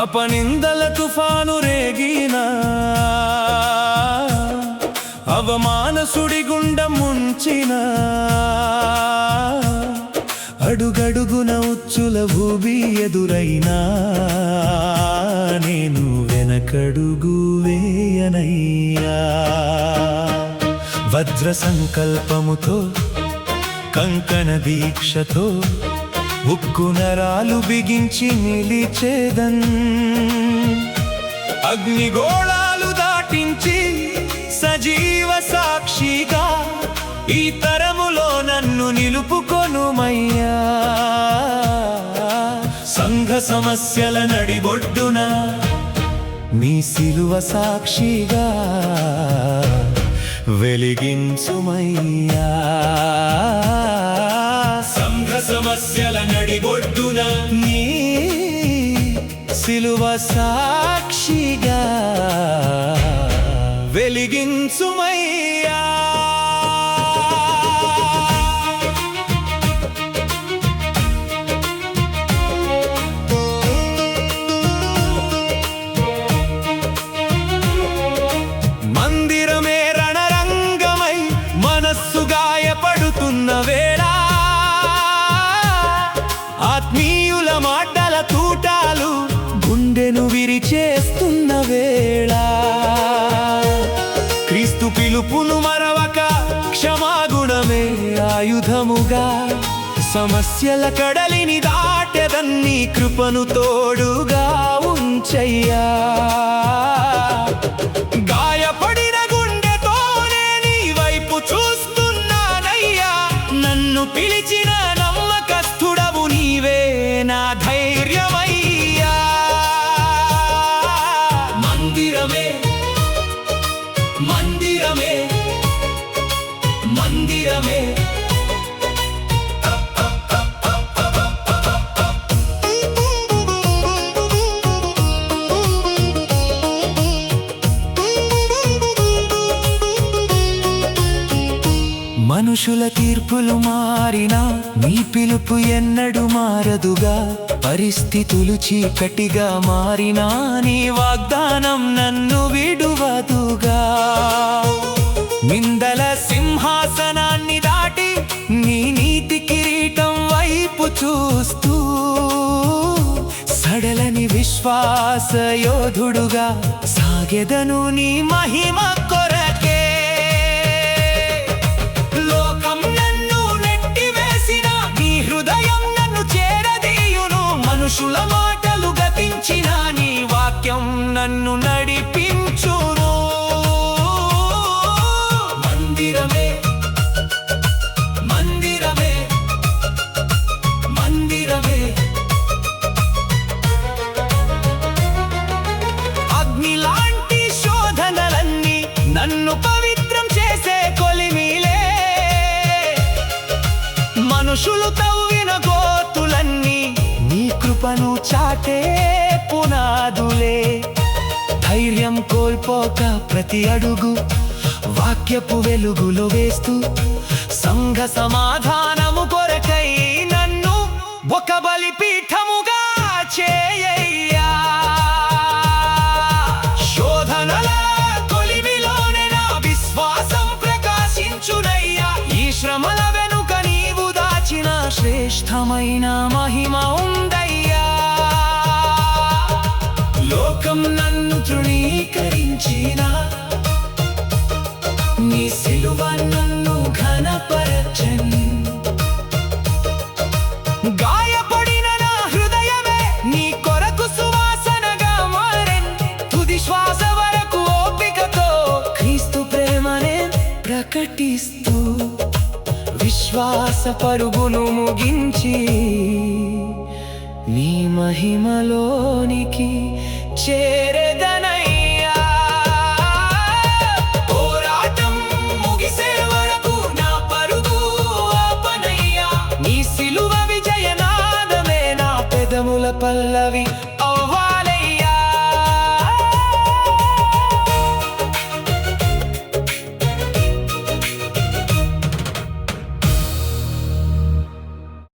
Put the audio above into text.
అపనిందల తుఫాను రేగినా, అవమాన సుడిగుండం ముంచిన, అడుగడుగున ఉచ్చుల భూమి ఎదురైనా, నేను వెనకడుగు వేయనయ్యా. వజ్ర సంకల్పముతో కంకణ దీక్షతో ఉక్కు నరాలు బిగించి నిలిచేదన్. అగ్నిగోళాలు దాటించి సజీవ సాక్షిగా ఈ తరములో నన్ను నిలుపుకొనుమయ్యా. సంఘ సమస్యల నడిబొడ్డున నీ సిలువ సాక్షిగా వెలిగించుమయ్యా. సంఘ సమస్యల నడిబొడ్డున నీ సిలువ సాక్షిగా వెలిగించుమయ్యా. మందిరమే రణరంగమై మనస్సు గాయపడుతున్న వేళ, ఆత్మీయుల మాటల తూటాలు గుండెను విరిచేస్తున్న వేళ, క్రీస్తు పిలుపును మరవక క్షమాగుణమే ఆయుధముగా సమస్యల కడలిని దాటెదన్ని కృపను తోడుగా ఉంచయ్యా. గాయపడిన గుండెతోనే నీ వైపు చూస్తున్నానయ్యా. నన్ను పిలిచిన నమ్మకస్తుడవు నీవే నా ధైర్యమయ్యా. మందిరమే మందిరమే మందిరమే మనుషుల తీర్పులు మారినా నీ పిలుపు ఎన్నడూ మారదుగా. పరిస్థితులు చీకటిగా మారినా నీ వాగ్దానం నన్ను విడువదుగా. నిందల సింహాసనాన్ని దాటి నీ నీతి కిరీటం వైపు చూస్తూ సడలని విశ్వాస యోధుడుగా సాగెదను నీ మహిమ కొరకే. లోకం నన్ను నెట్టివేసిన నీ హృదయం నన్ను చేరదీయును. మనుషుల మాటలు గతించిన నీ వాక్యం నన్ను నడిపించును. మందిరమే మందిరమే మందిరమే అగ్నిలాంటి శోధనలన్నీ నన్ను పవిత్రం చేసే కొలిమిలే. మనుషులు తవ్విన గోతులన్నీ నీ కృపను చాటే పునాదులే. ధైర్యం కోల్పోక ప్రతి అడుగు వాక్యపు వెలుగులో వేస్తూ సంఘ సమాధానము కొరకై నన్ను ఒక బలిపీఠముగా చేయయ్యా. శోధనల కొలిమిలోనే నా విశ్వాసం ప్రకాశించునయ్యా. ఈ శ్రమల వెనుక నీవు దాచిన శ్రేష్టమైన మహిమ ఉందయ్యా. లోకం నన్ను తృణీకరించిన నీ సిలువ నన్ను ఘనపరచన్. గాయపడిన నా హృదయమే నీ కొరకు సువాసనగా మారెన్. తుది శ్వాస వరకు ఓపికతో క్రీస్తు ప్రేమనే ప్రకటిస్తూ విశ్వాస పరుగును ముగించి నీ మహిమలోనికి చేరెదనయ్యా. పోరాటం ముగిసే వరకు నా పరుగు ఆపనయ్యా. నీ సిలువ విజయనాదమే నా పెదముల పల్లవి.